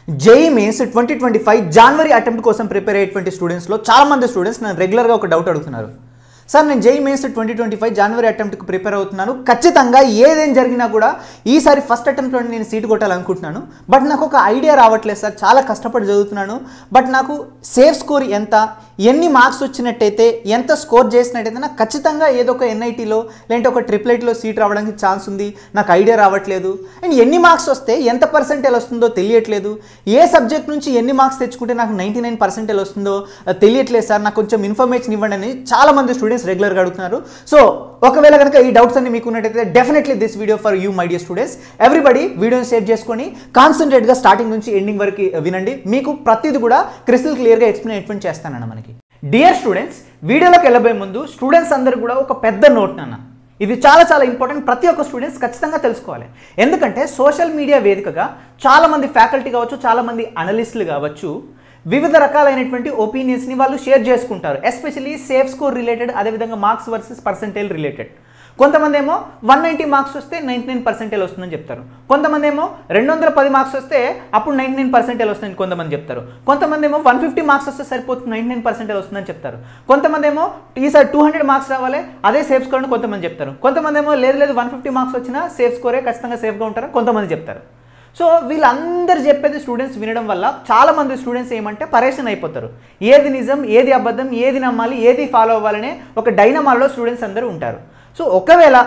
JEE mains 2025 జనవరి attempt కోసం prepare అయ్యేటువంటి స్టూడెంట్స్లో చాలామంది స్టూడెంట్స్ నన్ను రెగ్యులర్గా ఒక డౌట్ అడుగుతున్నారు. సార్ నేను జేఈ మెయిన్స్ 2025 జనవరి అటెంప్ట్కి ప్రిపేర్ అవుతున్నాను, ఖచ్చితంగా ఏదేం జరిగినా కూడా ఈసారి ఫస్ట్ అటెంప్ట్లో నేను సీట్ కొట్టాలనుకుంటున్నాను, బట్ నాకు ఒక ఐడియా రావట్లేదు సార్, చాలా కష్టపడి చదువుతున్నాను, బట్ నాకు సేఫ్ స్కోర్ ఎంత, ఎన్ని మార్క్స్ వచ్చినట్టయితే, ఎంత స్కోర్ చేసినట్టయితే నాకు ఖచ్చితంగా ఏదో ఒక ఎన్ఐటీలో లేదంటే ఒక ట్రిపుల్ సీట్ రావడానికి ఛాన్స్ ఉంది, నాకు ఐడియా రావట్లేదు, అండ్ ఎన్ని మార్క్స్ వస్తే ఎంత పర్సెంటేజ్ వస్తుందో తెలియట్లేదు, ఏ సబ్జెక్ట్ నుంచి ఎన్ని మార్క్స్ తెచ్చుకుంటే నాకు 99% వస్తుందో తెలియట్లేదు సార్, నాకు కొంచెం ఇన్ఫర్మేషన్ ఇవ్వండి అని చాలామంది స్టూడెంట్స్ రెగ్యులర్గా అడుగుతున్నారు. సో ఒకవేళ కనుక ఈ డౌట్స్ అన్ని మీకు ఉన్నట్టయితే definitely this video for you my dear students. Everybody వీడియోని సేవ్ చేసుకొని కాన్సన్ట్రేట్గా స్టార్టింగ్ నుంచి ఎండింగ్ వరకు వినండి, మీకు ప్రతిదీ కూడా క్రిస్టల్ క్లియర్గా ఎక్స్ప్లెయిన్ చేస్తానన్న మనకి. డియర్ స్టూడెంట్స్, వీడియోలోకి వెళ్ళబోయే ముందు స్టూడెంట్స్ అందరూ కూడా ఒక పెద్ద నోట్ నాన్న, ఇది చాలా చాలా ఇంపార్టెంట్, ప్రతి ఒక్క స్టూడెంట్స్ ఖచ్చితంగా తెలుసుకోవాలి. ఎందుకంటే సోషల్ మీడియా వేదికగా చాలామంది ఫ్యాకల్టీ కావచ్చు, చాలామంది అనలిస్టులు కావచ్చు, వివిధ రకాలైనటువంటి ఒపీనియన్స్ని వాళ్ళు షేర్ చేసుకుంటారు, ఎస్పెషల్లీ సేఫ్ స్కోర్ రిలేటెడ్, అదేవిధంగా మార్క్స్ వర్సెస్ పర్సెంటేజ్ రిలేటెడ్. కొంతమంది ఏమో 190 మార్క్స్ వస్తే 99% వస్తుందని చెప్తారు, కొంతమంది ఏమో 210 మార్క్స్ వస్తే అప్పుడు 99% వస్తుందని కొంతమంది చెప్తారు, కొంతమంది ఏమో 150 మార్క్స్ వస్తే సరిపోతుంది 99% వస్తుందని చెప్తారు, కొంతమంది ఏమో ఈసారి 200 మార్క్స్ రావాలి అదే సేఫ్ స్కోర్ అని కొంతమంది చెప్తారు, కొంతమంది ఏమో లేదు 150 మార్క్స్ వచ్చినా సేఫ్ స్కోరే ఖచ్చితంగా సేఫ్గా ఉంటారని కొంతమంది చెప్తారు. సో వీళ్ళందరూ చెప్పేది స్టూడెంట్స్ వినడం వల్ల చాలామంది స్టూడెంట్స్ ఏమంటే పరేషన్ అయిపోతారు, ఏది నిజం ఏది అబద్ధం, ఏది నమ్మాలి ఏది ఫాలో అవ్వాలనే ఒక డైనమాలో స్టూడెంట్స్ అందరూ ఉంటారు. సో ఒకవేళ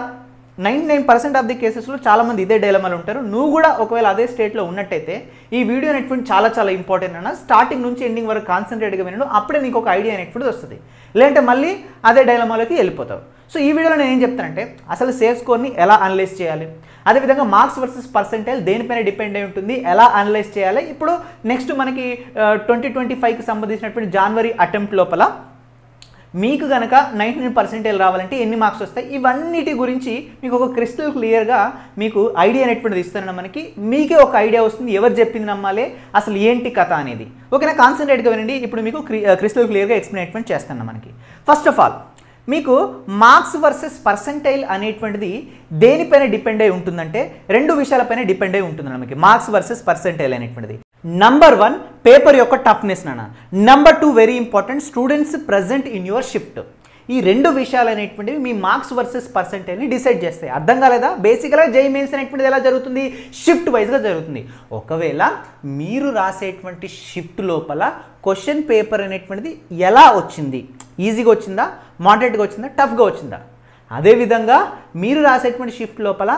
99% ఆఫ్ ది కేసెస్లో చాలామంది ఇదే డైలమాలో ఉంటారు, నువ్వు కూడా ఒకవేళ అదే స్టేట్లో ఉన్నట్టయితే ఈ వీడియో అనేటువంటి చాలా చాలా ఇంపార్టెంట్ అన్న, స్టార్టింగ్ నుంచి ఎండింగ్ వరకు కాన్సన్ట్రేట్గా వినడం, అప్పుడే నీకు ఒక ఐడియా అనేటువంటిది వస్తుంది, లేదంటే మళ్ళీ అదే డైలమాలోకి వెళ్ళిపోతావు. సో ఈ వీడియోలో నేను ఏం చెప్తానంటే అసలు సేఫ్ స్కోర్ని ఎలా అనలైజ్ చేయాలి, అదేవిధంగా మార్క్స్ వర్సెస్ పర్సెంటేజ్ దేనిపైన డిపెండ్ అయి ఉంటుంది, ఎలా అనలైజ్ చేయాలి, ఇప్పుడు నెక్స్ట్ మనకి 2025కి సంబంధించినటువంటి జనవరి అటెంప్ట్ లోపల మీకు కనుక 99% రావాలంటే ఎన్ని మార్క్స్ వస్తాయి, ఇవన్నిటి గురించి మీకు ఒక క్రిస్టల్ క్లియర్గా మీకు ఐడియా అనేటువంటిది ఇస్తానన్న మనకి, మీకే ఒక ఐడియా వస్తుంది ఎవరు చెప్పింది నమ్మాలి, అసలు ఏంటి కథ అనేది. ఓకేనా, కాన్సన్ట్రేట్గా వినండి, ఇప్పుడు మీకు క్రిస్టల్ క్లియర్గా ఎక్స్ప్లెయిన్ చేస్తాను మనకి. ఫస్ట్ ఆఫ్ ఆల్ మీకు మార్క్స్ వర్సెస్ పర్సెంటైల్ అనేటువంటిది దేనిపైన డిపెండ్ అయి ఉంటుందంటే రెండు విషయాలపైన డిపెండ్ అయి ఉంటుంది మనకి మార్క్స్ వర్సెస్ పర్సెంటైల్ అనేటువంటిది. నంబర్ 1 పేపర్ యొక్క టఫ్నెస్ నాన్న, number 2 very important students present in your shift. ఈ రెండు విషయాలు అనేటువంటివి మీ మార్క్స్ వర్సెస్ పర్సెంటైల్ని డిసైడ్ చేస్తాయి. అర్థం కాలేదా? బేసిక్గా జేఈ మెయిన్స్ అనేటువంటిది ఎలా జరుగుతుంది, షిఫ్ట్ వైజ్గా జరుగుతుంది. ఒకవేళ మీరు రాసేటువంటి షిఫ్ట్ లోపల క్వశ్చన్ పేపర్ అనేటువంటిది ఎలా వచ్చింది, ఈజీగా వచ్చిందా, మోడరేట్గా వచ్చిందా, టఫ్గా వచ్చిందా, అదేవిధంగా మీరు రాసేటువంటి షిఫ్ట్ లోపల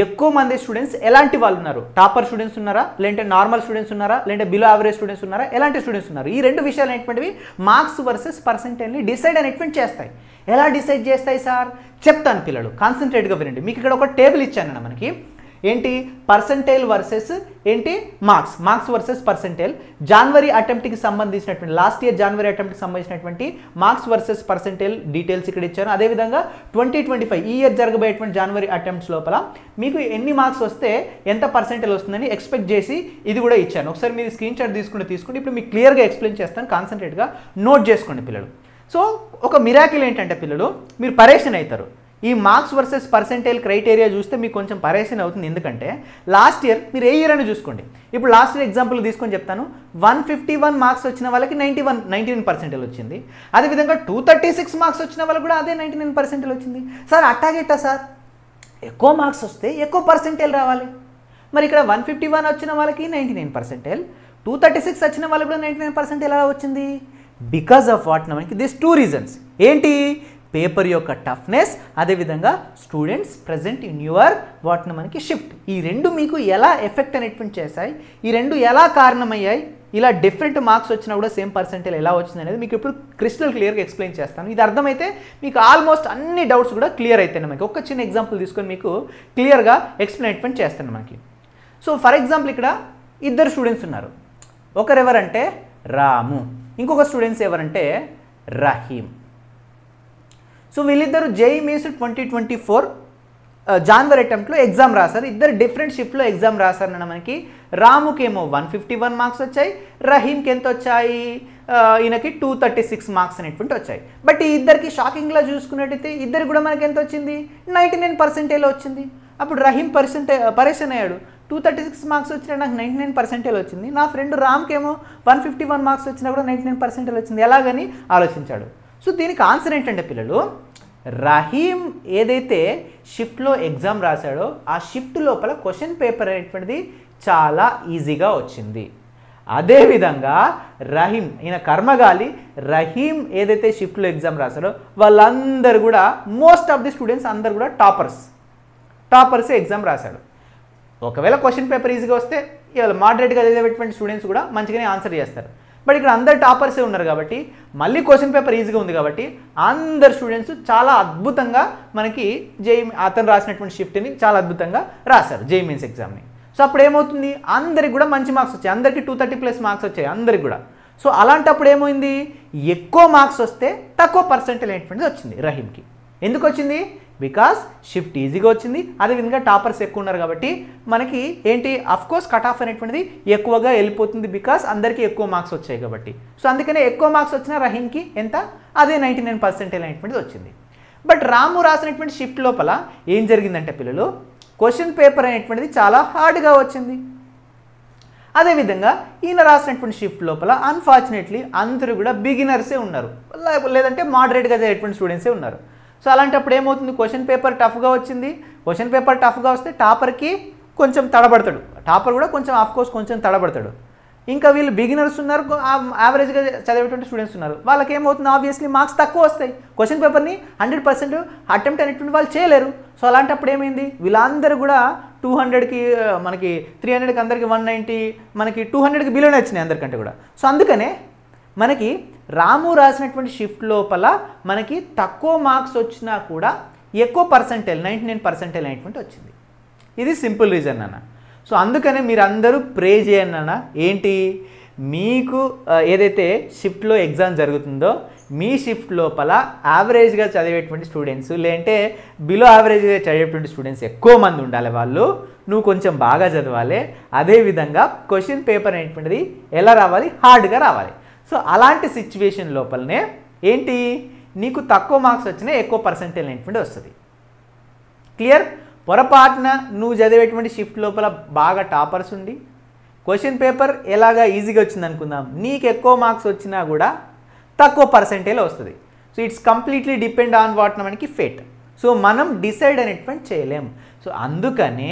ఎక్కువ మంది స్టూడెంట్స్ ఎలాంటి వాళ్ళు ఉన్నారు, టాపర్ స్టూడెంట్స్ ఉన్నారా, లేదంటే నార్మల్ స్టూడెంట్స్ ఉన్నారా, లేదంటే బిలో యావరేజ్ స్టూడెంట్స్ ఉన్నారా, ఎలాంటి స్టూడెంట్స్ ఉన్నారు, ఈ రెండు విషయాలు అనేటువంటివి మార్క్స్ వర్సెస్ పర్సెంటైల్ని డిసైడ్ అనేటువంటి చేస్తాయి. ఎలా డిసైడ్ చేస్తాయి సార్ చెప్తాను పిల్లలు, కాన్సన్ట్రేట్గా వినండి. మీకు ఇక్కడ ఒక టేబుల్ ఇచ్చాను మనకి, ఏంటి పర్సెంటైల్ వర్సెస్ ఏంటి మార్క్స్ వర్సెస్ పర్సెంటైల్, జనవరి అటెంప్ట్కి సంబంధించినటువంటి లాస్ట్ ఇయర్ జనవరి అటెంప్ట్కి సంబంధించినటువంటి మార్క్స్ వర్సెస్ పర్సెంటైల్ డీటెయిల్స్ ఇక్కడ ఇచ్చాను. అదేవిధంగా 2025 ఈ ఇయర్ జరగబోయేటువంటి జనవరి అటెంప్ట్స్ లోపల మీకు ఎన్ని మార్క్స్ వస్తే ఎంత పర్సెంటైల్ వస్తుందని ఎక్స్పెక్ట్ చేసి ఇది కూడా ఇచ్చాను. ఒకసారి మీరు స్క్రీన్ షాట్ తీసుకుంటే ఇప్పుడు మీకు క్లియర్గా ఎక్స్ప్లెయిన్ చేస్తాను, కాన్సన్ట్రేట్గా నోట్ చేసుకోండి పిల్లలు. సో ఒక మిరాకిల్ ఏంటంటే పిల్లలు మీరు పరేషన్ అవుతారు, ఈ మార్క్స్ వర్సెస్ పర్సెంటైల్ క్రైటీరియా చూస్తే మీకు కొంచెం పరేషన్ అవుతుంది. ఎందుకంటే లాస్ట్ ఇయర్ మీరు ఏ ఇయర్ అని చూసుకోండి, ఇప్పుడు లాస్ట్ ఇయర్ ఎగ్జాంపుల్ తీసుకొని చెప్తాను, 151 మార్క్స్ వచ్చిన వాళ్ళకి 99% వచ్చింది, అదేవిధంగా 236 మార్క్స్ వచ్చిన వాళ్ళకి కూడా అదే 99% వచ్చింది. సార్ అట్టాగెట్టా సార్, ఎక్కువ మార్క్స్ వస్తే ఎక్కువ పర్సెంటైల్ రావాలి, మరి ఇక్కడ 151 వచ్చిన వాళ్ళకి 99%, 236 వచ్చిన వాళ్ళకి కూడా 99% ఎలా వచ్చింది, బికాజ్ ఆఫ్ వాట్ మనకి దిస్ 2 రీజన్స్. ఏంటి, పేపర్ యొక్క టఫ్నెస్, అదేవిధంగా స్టూడెంట్స్ ప్రజెంట్ ఇన్ యువర్ వాట్న మనకి షిఫ్ట్. ఈ రెండు మీకు ఎలా ఎఫెక్ట్ అనేటువంటి చేశాయి, ఈ రెండు ఎలా కారణమయ్యాయి, ఇలా డిఫరెంట్ మార్క్స్ వచ్చినా కూడా సేమ్ పర్సెంటైల్ ఎలా వచ్చింది అనేది మీకు ఇప్పుడు క్రిస్టల్ క్లియర్గా ఎక్స్ప్లెయిన్ చేస్తాను. ఇది అర్థమైతే మీకు ఆల్మోస్ట్ అన్ని డౌట్స్ కూడా క్లియర్ అవుతాయి. మనకి ఒక చిన్న ఎగ్జాంపుల్ తీసుకొని మీకు క్లియర్గా ఎక్స్ప్లెయిన్ చేస్తాను మనకి. సో ఫర్ ఎగ్జాంపుల్ ఇక్కడ ఇద్దరు స్టూడెంట్స్ ఉన్నారు, ఒకరు ఎవరంటే రాము, ఇంకొక స్టూడెంట్స్ ఎవరంటే రహీం. సో వీళ్ళిద్దరు జేఈ మెయిన్స్ 2024 జనవరి అటెంప్ట్లో ఎగ్జామ్ రాశారు, ఇద్దరు డిఫరెంట్ షిఫ్ట్లో ఎగ్జామ్ రాశారన్న మనకి. రాముకేమో 151 మార్క్స్ వచ్చాయి, రహీంకి ఎంత వచ్చాయి, ఈయనకి 236 మార్క్స్ అనేటువంటి వచ్చాయి. బట్ ఈ ఇద్దరికి షాకింగ్లా చూసుకున్నట్టయితే ఇద్దరికి కూడా మనకి ఎంత వచ్చింది, 99% వచ్చింది. అప్పుడు రహీం పరేషన్ అయ్యాడు, 236 మార్క్స్ వచ్చినా నాకు 99% వచ్చింది, నా ఫ్రెండ్ రామ్కేమో 151 మార్క్స్ వచ్చినా కూడా 99% వచ్చింది, ఎలాగని ఆలోచించాడు. సో దీనికి ఆన్సర్ ఏంటంటే పిల్లలు, రహీం ఏదైతే షిఫ్ట్లో ఎగ్జామ్ రాశాడో ఆ షిఫ్ట్ లోపల క్వశ్చన్ పేపర్ అనేటువంటిది చాలా ఈజీగా వచ్చింది. అదేవిధంగా రహీం ఈయన కర్మగాలి రహీం ఏదైతే షిఫ్ట్లో ఎగ్జామ్ రాశారో వాళ్ళందరూ కూడా మోస్ట్ ఆఫ్ ది స్టూడెంట్స్ అందరు కూడా టాపర్స్ ఎగ్జామ్ రాశాడు. ఒకవేళ క్వశ్చన్ పేపర్ ఈజీగా వస్తే ఇవాళ మోడరేట్గా చదివేటువంటి స్టూడెంట్స్ కూడా మంచిగానే ఆన్సర్ చేస్తారు. బట్ ఇక్కడ అందరు టాపర్సే ఉన్నారు కాబట్టి మళ్ళీ క్వశ్చన్ పేపర్ ఈజీగా ఉంది కాబట్టి అందరు స్టూడెంట్స్ చాలా అద్భుతంగా మనకి అతను రాసినటువంటి షిఫ్ట్ని చాలా అద్భుతంగా రాశారు జేఈఈ మెయిన్స్ ఎగ్జామ్ని. సో అప్పుడు ఏమవుతుంది, అందరికి కూడా మంచి మార్క్స్ వచ్చాయి, అందరికీ 230+ మార్క్స్ వచ్చాయి అందరికి కూడా. సో అలాంటప్పుడు ఏమైంది, ఎక్కువ మార్క్స్ వస్తే తక్కువ పర్సెంటేజ్ అనేటువంటిది వచ్చింది రహీంకి. ఎందుకు వచ్చింది, బికాస్ షిఫ్ట్ ఈజీగా వచ్చింది, అదేవిధంగా టాపర్స్ ఎక్కువ ఉన్నారు కాబట్టి మనకి ఏంటి అఫ్కోర్స్ కట్ ఆఫ్ అనేటువంటిది ఎక్కువగా వెళ్ళిపోతుంది, బికాస్ అందరికీ ఎక్కువ మార్క్స్ వచ్చాయి కాబట్టి. సో అందుకనే ఎక్కువ మార్క్స్ వచ్చిన రహీంకి ఎంత, అదే 99% అనేటువంటిది వచ్చింది. బట్ రాము రాసినటువంటి షిఫ్ట్ లోపల ఏం జరిగిందంటే పిల్లలు, క్వశ్చన్ పేపర్ అనేటువంటిది చాలా హార్డ్గా వచ్చింది. అదేవిధంగా ఈయన రాసినటువంటి షిఫ్ట్ లోపల అన్ఫార్చునేట్లీ అందరూ కూడా బిగినర్సే ఉన్నారు, లేదంటే మోడరేట్గా చదివేటువంటి స్టూడెంట్సే ఉన్నారు. సో అలాంటప్పుడు ఏమవుతుంది, క్వశ్చన్ పేపర్ టఫ్గా వచ్చింది. క్వశ్చన్ పేపర్ టఫ్గా వస్తే టాపర్కి కొంచెం తడబడతాడు, టాపర్ కూడా కొంచెం ఆఫ్కోర్స్ కొంచెం తడబడతాడు. ఇంకా వీళ్ళు బిగినర్స్ ఉన్నారు, యావరేజ్గా చదివేటువంటి స్టూడెంట్స్ ఉన్నారు, వాళ్ళకి ఏమవుతుంది ఆబ్వియస్లీ మార్క్స్ తక్కువ వస్తాయి, క్వశ్చన్ పేపర్ని 100% అటెంప్ట్ అనేటువంటి వాళ్ళు చేయలేరు. సో అలాంటప్పుడు ఏమైంది, వీళ్ళందరూ కూడా 200కి మనకి 300కి అందరికి 190 మనకి 200కి బిలోనే వచ్చినాయి అందరికంటే కూడా. సో అందుకనే మనకి రాము రాసినటువంటి షిఫ్ట్ లోపల మనకి తక్కువ మార్క్స్ వచ్చినా కూడా ఎక్కువ పర్సెంటేజ్ 99% అనేటువంటి వచ్చింది. ఇది సింపుల్ రీజన్ అన్న. సో అందుకనే మీరు అందరూ ప్రే చేయండి అన్న, ఏంటి మీకు ఏదైతే షిఫ్ట్లో ఎగ్జామ్ జరుగుతుందో మీ షిఫ్ట్ లోపల యావరేజ్గా చదివేటువంటి స్టూడెంట్స్ లేదంటే బిలో యావరేజ్గా చదివేటువంటి స్టూడెంట్స్ ఎక్కువ మంది ఉండాలి, వాళ్ళు నువ్వు కొంచెం బాగా చదవాలి. అదేవిధంగా క్వశ్చన్ పేపర్ అనేటువంటిది ఎలా రావాలి, హార్డ్గా రావాలి. సో అలాంటి సిచ్యువేషన్ లోపలనే ఏంటి నీకు తక్కువ మార్క్స్ వచ్చినా ఎక్కువ పర్సెంటేజ్ అనేటువంటి వస్తుంది. క్లియర్? పొరపాటున నువ్వు చదివేటువంటి షిఫ్ట్ లోపల బాగా టాపర్స్ ఉండి క్వశ్చన్ పేపర్ ఎలాగా ఈజీగా వచ్చింది అనుకుందాం, నీకు ఎక్కువ మార్క్స్ వచ్చినా కూడా తక్కువ పర్సెంటేజ్ వస్తుంది. So it's completely depend on what మనకి ఫేట్. సో మనం డిసైడ్ అనేటువంటి చేయలేం. సో అందుకనే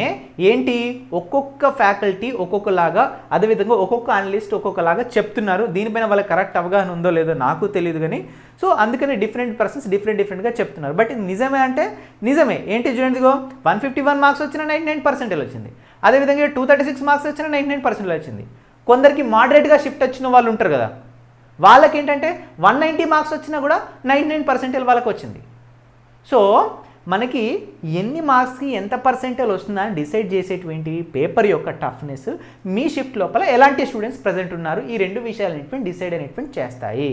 ఏంటి ఒక్కొక్క ఫ్యాకల్టీ ఒక్కొక్కలాగా, అదేవిధంగా ఒక్కొక్క అనలిస్ట్ ఒక్కొక్కలాగా చెప్తున్నారు. దీనిపైన వాళ్ళకి కరెక్ట్ అవగాహన ఉందో లేదో నాకు తెలియదు కానీ సో అందుకని డిఫరెంట్ పర్సన్స్ డిఫరెంట్గా చెప్తున్నారు. బట్ ఇది నిజమే అంటే నిజమే. ఏంటి చూడండి, 151 మార్క్స్ వచ్చినా 99% వచ్చింది, అదేవిధంగా 236 మార్క్స్ వచ్చినా 99% వచ్చింది. కొందరికి మోడరేట్గా షిఫ్ట్ వచ్చిన వాళ్ళు ఉంటారు కదా, వాళ్ళకి ఏంటంటే 190 మార్క్స్ వచ్చినా కూడా 99% వాళ్ళకి వచ్చింది. సో మనకి ఎన్ని మార్క్స్కి ఎంత పర్సెంటేజ్ వస్తుందని డిసైడ్ చేసేటువంటి పేపర్ యొక్క టఫ్నెస్ మీ షిఫ్ట్ లోపల ఎలాంటి స్టూడెంట్స్ ప్రజెంట్ ఉన్నారు, ఈ రెండు విషయాలు అనేటువంటి డిసైడ్ అనేటువంటి చేస్తాయి.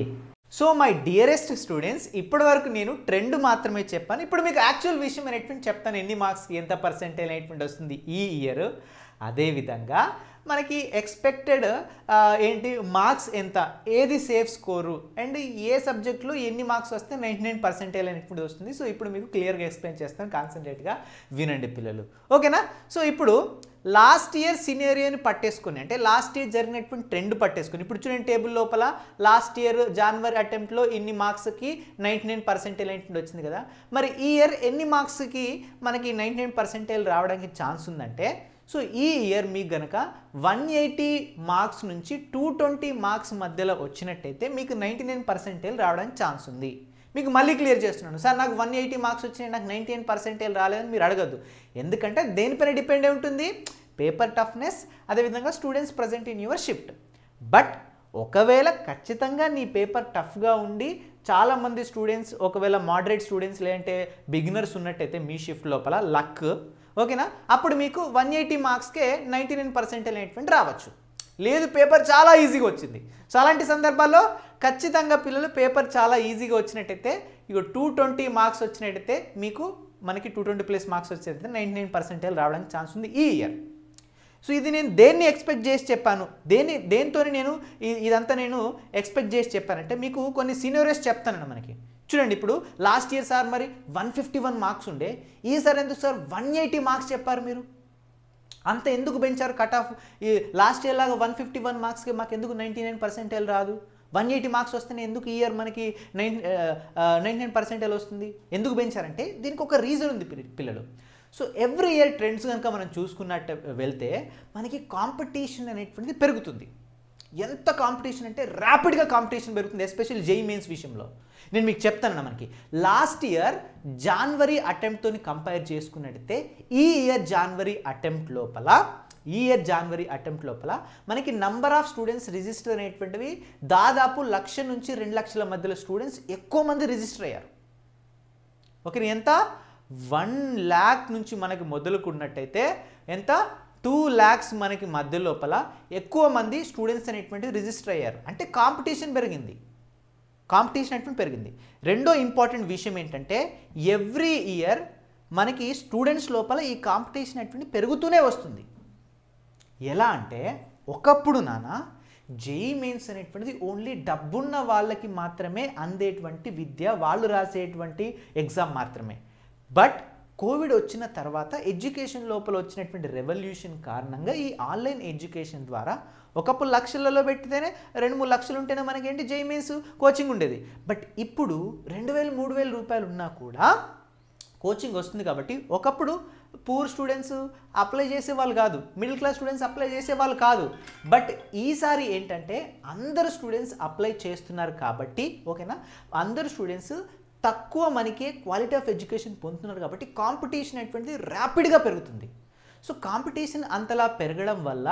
సో మై డియరెస్ట్ స్టూడెంట్స్, ఇప్పటి వరకు నేను ట్రెండ్ మాత్రమే చెప్పాను. ఇప్పుడు మీకు యాక్చువల్ విషయం అనేటువంటి చెప్తాను, ఎన్ని మార్క్స్కి ఎంత పర్సెంటేజ్ అనేటువంటి వస్తుంది ఈ ఇయర్. అదేవిధంగా మనకి ఎక్స్పెక్టెడ్ ఏంటి మార్క్స్ ఎంత, ఏది సేఫ్ స్కోరు అండ్ ఏ సబ్జెక్ట్లో ఎన్ని మార్క్స్ వస్తే 99% అనేటువంటి వస్తుంది. సో ఇప్పుడు మీకు క్లియర్గా ఎక్స్ప్లెయిన్ చేస్తాను, కాన్సన్ట్రేట్గా వినండి పిల్లలు, ఓకేనా? సో ఇప్పుడు లాస్ట్ ఇయర్ సినేరియోని పట్టేసుకుని, అంటే లాస్ట్ ఇయర్ జరిగినటువంటి ట్రెండ్ పట్టేసుకుని, ఇప్పుడు చూడండి టేబుల్ లోపల లాస్ట్ ఇయర్ జనవరి అటెంప్ట్లో ఇన్ని మార్క్స్కి 99% అనేటువంటి వచ్చింది కదా. మరి ఈ ఇయర్ ఎన్ని మార్క్స్కి మనకి 99% రావడానికి ఛాన్స్ ఉందంటే, సో ఈ ఇయర్ మీకు గనక 180 మార్క్స్ నుంచి 220 మార్క్స్ మధ్యలో వచ్చినట్టయితే మీకు 99% రావడానికి ఛాన్స్ ఉంది. మీకు మళ్ళీ క్లియర్ చేస్తున్నాను, సార్ నాకు 180 మార్క్స్ వచ్చినాయి నాకు 99% రాలేదని మీరు అడగద్దు. ఎందుకంటే దేనిపైన డిపెండ్ అయి ఉంటుంది, పేపర్ టఫ్నెస్, అదేవిధంగా students present in your shift. But ఒకవేళ ఖచ్చితంగా నీ పేపర్ టఫ్గా ఉండి చాలామంది స్టూడెంట్స్ ఒకవేళ మోడరేట్ స్టూడెంట్స్ లేదంటే బిగినర్స్ ఉన్నట్టయితే మీ షిఫ్ట్ లోపల లక్, ఓకేనా, అప్పుడు మీకు 180 మార్క్స్కే 99% అనేటువంటి రావచ్చు. లేదు పేపర్ చాలా ఈజీగా వచ్చింది, సో అలాంటి సందర్భాల్లో ఖచ్చితంగా పిల్లలు పేపర్ చాలా ఈజీగా వచ్చినట్టయితే ఇక 220 మార్క్స్ వచ్చినట్టయితే మీకు మనకి 220+ మార్క్స్ వచ్చేటైతే 99% రావడానికి ఛాన్స్ ఉంది ఈ ఇయర్. సో ఇది నేను దేన్ని ఎక్స్పెక్ట్ చేసి చెప్పాను, దేనితో నేను ఇదంతా నేను ఎక్స్పెక్ట్ చేసి చెప్పానంటే మీకు కొన్ని సీనియర్స్ చెప్తానండి. మనకి చూడండి ఇప్పుడు లాస్ట్ ఇయర్ సార్ మరి 151 మార్క్స్ ఉండే, ఈసారి ఎందుకు సార్ 180 మార్క్స్ చెప్పారు మీరు? అంత ఎందుకు పెంచారు కట్ ఆఫ్? ఈ లాస్ట్ ఇయర్ లాగా 151 మార్క్స్కి మాకు ఎందుకు 99% రాదు? 180 మార్క్స్ వస్తేనే ఎందుకు ఈ ఇయర్ మనకి 99% వస్తుంది? ఎందుకు పెంచారంటే దీనికి ఒక రీజన్ ఉంది పిల్లలు. సో ఎవ్రీ ఇయర్ ట్రెండ్స్ కనుక మనం చూసుకున్నట్టు వెళ్తే మనకి కాంపిటీషన్ అనేటువంటిది పెరుగుతుంది. ఎంత కాంపిటీషన్ అంటే ర్యాపిడ్గా కాంపిటీషన్ పెరుగుతుంది, ఎస్పెషల్లీ జేఈ మెయిన్స్ విషయంలో. నేను మీకు చెప్తాను, మనకి లాస్ట్ ఇయర్ జనవరి అటెంప్ట్తో కంపేర్ చేసుకున్నట్టయితే ఈ ఇయర్ జనవరి అటెంప్ట్ లోపల మనకి నంబర్ ఆఫ్ స్టూడెంట్స్ రిజిస్టర్ అనేటువంటివి దాదాపు 1,00,000 నుంచి 2,00,000 మధ్యలో స్టూడెంట్స్ ఎక్కువ మంది రిజిస్టర్ అయ్యారు. ఓకే, ఎంత 1 lakh నుంచి మనకి మొదలుకున్నట్టయితే ఎంత 2 lakhs మనకి మధ్య లోపల ఎక్కువ మంది స్టూడెంట్స్ అనేటువంటివి రిజిస్టర్ అయ్యారు. అంటే కాంపిటీషన్ పెరిగింది. రెండో ఇంపార్టెంట్ విషయం ఏంటంటే ఎవ్రీ ఇయర్ మనకి స్టూడెంట్స్ లోపల ఈ కాంపిటీషన్ అనేటువంటి పెరుగుతూనే వస్తుంది. ఎలా అంటే ఒకప్పుడు జేఈ మెయిన్స్ అనేటువంటిది ఓన్లీ డబ్బున్న వాళ్ళకి మాత్రమే అందేటువంటి విద్య, వాళ్ళు రాసేటువంటి ఎగ్జామ్ మాత్రమే. బట్ కోవిడ్ వచ్చిన తర్వాత ఎడ్యుకేషన్ లోపల వచ్చినటువంటి రెవల్యూషన్ కారణంగా ఈ ఆన్లైన్ ఎడ్యుకేషన్ ద్వారా ఒకప్పుడు లక్షలలో పెట్టితేనే 2-3 లక్షలు ఉంటేనే మనకేంటి జేఈ మెయిన్స్ కోచింగ్ ఉండేది. బట్ ఇప్పుడు 2,000-3,000 రూపాయలు ఉన్నా కూడా కోచింగ్ వస్తుంది. కాబట్టి ఒకప్పుడు పూర్ స్టూడెంట్స్ అప్లై చేసేవాళ్ళు కాదు, మిడిల్ క్లాస్ స్టూడెంట్స్ అప్లై చేసేవాళ్ళు కాదు. బట్ ఈసారి ఏంటంటే అందరు స్టూడెంట్స్ అప్లై చేస్తున్నారు కాబట్టి, ఓకేనా, అందరు స్టూడెంట్స్ తక్కువ మనకి క్వాలిటీ ఆఫ్ ఎడ్యుకేషన్ పొందుతున్నారు కాబట్టి కాంపిటీషన్ అనేటువంటిది ర్యాపిడ్గా పెరుగుతుంది. సో కాంపిటీషన్ అంతలా పెరగడం వల్ల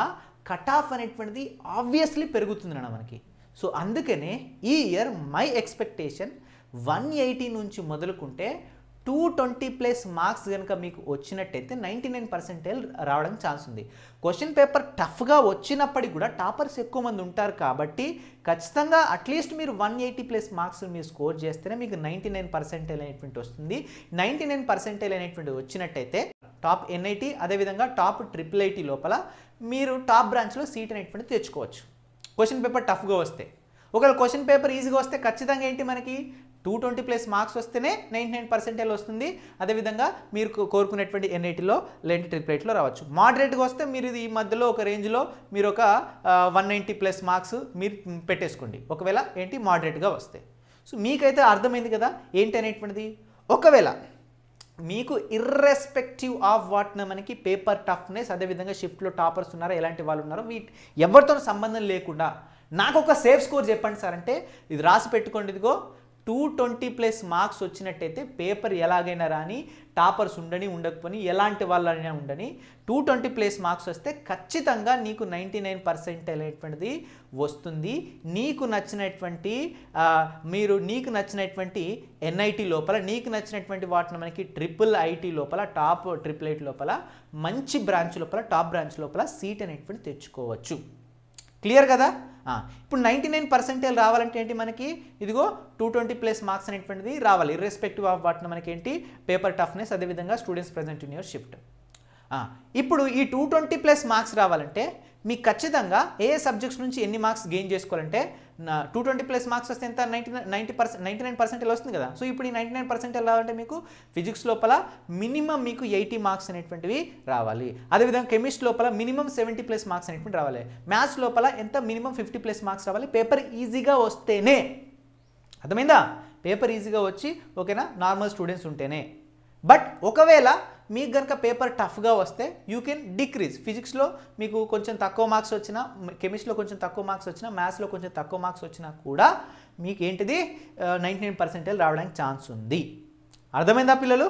కట్ ఆఫ్ అనేటువంటిది ఆబ్వియస్లీ పెరుగుతుంది మనకి. సో అందుకనే ఈ ఇయర్ మై ఎక్స్పెక్టేషన్ 180 నుంచి మొదలుకుంటే 220+ మార్క్స్ కనుక మీకు వచ్చినట్టయితే 99% రావడానికి ఛాన్స్ ఉంది. క్వశ్చన్ పేపర్ టఫ్గా వచ్చినప్పటికీ కూడా టాపర్స్ ఎక్కువ మంది ఉంటారు కాబట్టి ఖచ్చితంగా అట్లీస్ట్ మీరు 180+ మార్క్స్ మీరు స్కోర్ చేస్తేనే మీకు 99% అనేటువంటి వస్తుంది. 99% అనేటువంటి వచ్చినట్టయితే టాప్ NIT అదేవిధంగా టాప్ IIIT లోపల మీరు టాప్ బ్రాంచ్లో సీట్ అనేటువంటి తెచ్చుకోవచ్చు క్వశ్చన్ పేపర్ టఫ్గా వస్తే. ఒకవేళ క్వశ్చన్ పేపర్ ఈజీగా వస్తే ఖచ్చితంగా ఏంటి మనకి 220+ మార్క్స్ వస్తేనే 99% వస్తుంది. అదేవిధంగా మీరు కోరుకునేటువంటి NITలో లేదంటే IIITలో రావచ్చు. మోడరేట్గా వస్తే మీరు ఈ మధ్యలో ఒక రేంజ్లో మీరు ఒక 190+ మార్క్స్ మీరు పెట్టేసుకోండి ఒకవేళ ఏంటి మోడరేట్గా వస్తే. సో మీకైతే అర్థమైంది కదా ఏంటి అనేటువంటిది. ఒకవేళ మీకు ఇర్రెస్పెక్టివ్ ఆఫ్ వాట్ మనకి పేపర్ టఫ్నెస్ అదేవిధంగా షిఫ్ట్లో టాపర్స్ ఉన్నారో ఎలాంటి వాళ్ళు ఉన్నారో ఎవరితో సంబంధం లేకుండా నాకు ఒక సేఫ్ స్కోర్ చెప్పండి సార్ అంటే ఇది రాసి పెట్టుకోండి. ఇదిగో 220+ మార్క్స్ వచ్చినట్టయితే పేపర్ ఎలాగైనా రాని, టాపర్స్ ఉండని ఉండకపోని ఎలాంటి వాళ్ళైనా ఉండని 220+ మార్క్స్ వస్తే ఖచ్చితంగా నీకు 99% అనేటువంటిది వస్తుంది. నీకు నచ్చినటువంటి NIT లోపల నీకు నచ్చినటువంటి వాటిని మనకి IIIT లోపల టాప్ IIIT లోపల మంచి బ్రాంచ్ లోపల టాప్ బ్రాంచ్ లోపల సీట్ అనేటువంటి తెచ్చుకోవచ్చు. క్లియర్ కదా? ఇప్పుడు 99% రావాలంటే ఏంటి మనకి ఇదిగో 220+ మార్క్స్ అనేటువంటిది రావాలి ఇర్రెస్పెక్టివ్ ఆఫ్ వాటిని మనకి ఏంటి పేపర్ టఫ్నెస్ అదేవిధంగా students present in your shift. ఇప్పుడు ఈ 220+ మార్క్స్ రావాలంటే మీకు ఖచ్చితంగా ఏ సబ్జెక్ట్స్ నుంచి ఎన్ని మార్క్స్ గెయిన్ చేసుకోవాలంటే 220+ మార్క్స్ వస్తే ఎంత 99% వస్తుంది కదా. సో ఇప్పుడు ఈ 99% రావాలంటే మీకు ఫిజిక్స్ లోపల మినిమం మీకు 80 మార్క్స్ అనేటువంటివి రావాలి. అదేవిధంగా కెమిస్ట్రీ లోపల మినిమం 70+ మార్క్స్ అనేటువంటి రావాలి. మ్యాథ్స్ లోపల ఎంత మినిమం 50+ మార్క్స్ రావాలి. పేపర్ ఈజీగా వస్తేనే, అర్థమైందా, పేపర్ ఈజీగా వచ్చి ఓకేనా నార్మల్ స్టూడెంట్స్ ఉంటేనే. బట్ ఒకవేళ మీకు కనుక పేపర్ టఫ్గా వస్తే యూ కెన్ డిక్రీజ్. ఫిజిక్స్లో మీకు కొంచెం తక్కువ మార్క్స్ వచ్చినా, కెమిస్ట్రీలో కొంచెం తక్కువ మార్క్స్ వచ్చినా, మ్యాథ్స్లో కొంచెం తక్కువ మార్క్స్ వచ్చినా కూడా మీకు ఏంటిది 99% రావడానికి ఛాన్స్ ఉంది. అర్థమైందా పిల్లలు?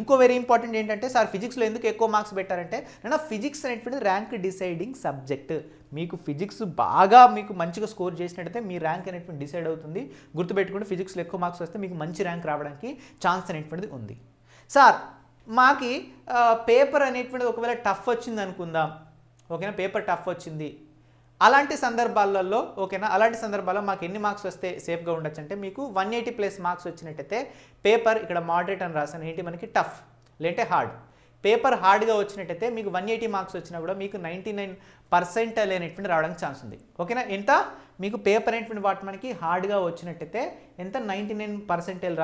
ఇంకో వెరీ ఇంపార్టెంట్ ఏంటంటే సార్ ఫిజిక్స్లో ఎందుకు ఎక్కువ మార్క్స్ పెట్టారంటే నేను ఫిజిక్స్ అనేటువంటిది ర్యాంక్ డిసైడింగ్ సబ్జెక్ట్. మీకు ఫిజిక్స్ బాగా మీకు మంచిగా స్కోర్ చేసినట్టయితే మీ ర్యాంక్ అనేటువంటి డిసైడ్ అవుతుంది. గుర్తుపెట్టుకుంటే ఫిజిక్స్లో ఎక్కువ మార్క్స్ వస్తే మీకు మంచి ర్యాంక్ రావడానికి ఛాన్స్ అనేటువంటిది ఉంది. సార్ మాకి పేపర్ అనేటువంటిది ఒకవేళ టఫ్ వచ్చింది అనుకుందాం, ఓకేనా, పేపర్ టఫ్ వచ్చింది, అలాంటి సందర్భాలలో ఓకేనా, అలాంటి సందర్భాల్లో మాకు ఎన్ని మార్క్స్ వస్తే సేఫ్గా ఉండొచ్చు అంటే మీకు 180+ మార్క్స్ వచ్చినట్టయితే పేపర్ ఇక్కడ మోడరేట్ అని రాసాను ఏంటి మనకి టఫ్ లేదంటే హార్డ్. పేపర్ హార్డ్గా వచ్చినట్టయితే మీకు 180 మార్క్స్ వచ్చినా కూడా మీకు 99% అనేటువంటి రావడానికి ఛాన్స్ ఉంది. ఓకేనా, ఎంత మీకు పేపర్ అనేటువంటి వాటి మనకి హార్డ్గా వచ్చినట్టయితే ఎంత 99%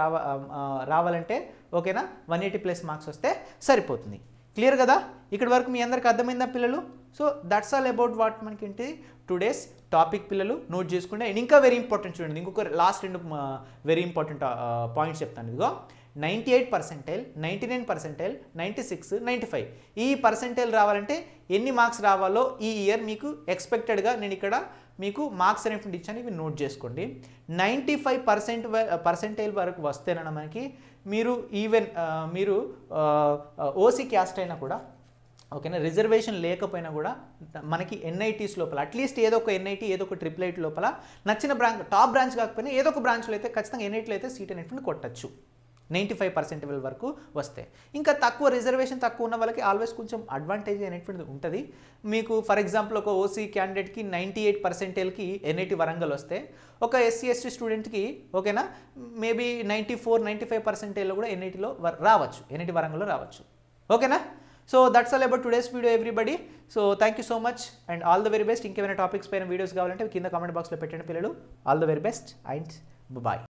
రావాలంటే ఓకేనా 180+ మార్క్స్ వస్తే సరిపోతుంది. క్లియర్ కదా? ఇక్కడ వరకు మీ అందరికి అర్థమైందా పిల్లలు? So that's all about what మనకి ఏంటి టుడేస్ టాపిక్ పిల్లలు నోట్ చేసుకుంటే. అండ్ ఇంకా వెరీ ఇంపార్టెంట్ చూడండి, ఇంకొక లాస్ట్ 2 వెరీ ఇంపార్టెంట్ పాయింట్స్ చెప్తాను. ఇదిగో 98%, 99%, 96, 95 ఈ పర్సెంటైల్ రావాలంటే ఎన్ని మార్క్స్ రావాలో ఈ ఇయర్ మీకు ఎక్స్పెక్టెడ్గా నేను ఇక్కడ మీకు మార్క్స్ అనేటువంటి ఇచ్చాను, ఇవి నోట్ చేసుకోండి. 95% పర్సెంటైల్ వరకు వస్తేనన్నా మనకి మీరు ఈవెన్ మీరు ఓసీ క్యాస్ట్ అయినా కూడా ఓకేనా, రిజర్వేషన్ లేకపోయినా కూడా మనకి ఎన్ఐటీస్ లోపల అట్లీస్ట్ ఏదో ఒక ఎన్ఐటీ ఏదో ఒక ట్రిపుల్ లోపల నచ్చిన బ్రాంచ్, టాప్ బ్రాంచ్ కాకపోయినా ఏదో ఒక బ్రాంచ్లో అయితే ఖచ్చితంగా ఎన్ఐటీలో అయితే సీట్ అనేటువంటి కొట్టచ్చు 95% వరకు వస్తే. ఇంకా తక్కువ రిజర్వేషన్ తక్కువ ఉన్న వాళ్ళకి ఆల్వేస్ కొంచెం అడ్వాంటేజ్ అనేటువంటిది ఉంటుంది. మీకు ఫర్ ఎగ్జాంపుల్ ఒక ఓసీ క్యాండిడేట్కి 98%కి ఎన్ఐటి వరంగల్ వస్తే ఒక ఎస్సీ ఎస్టీ స్టూడెంట్కి ఓకేనా మేబీ 94-95%లో కూడా ఎన్ఐటిలో రావచ్చు, ఎన్ఐటి వరంగల్లో రావచ్చు. ఓకేనా? So that's all about today's video everybody. So thank you so much and all the very best. ఇంకేమైనా టాపిక్స్ పైన వీడియోస్ కావాలంటే కింద కామెంట్ బాక్స్లో పెట్టండి పిల్లలు. All the very best and bye.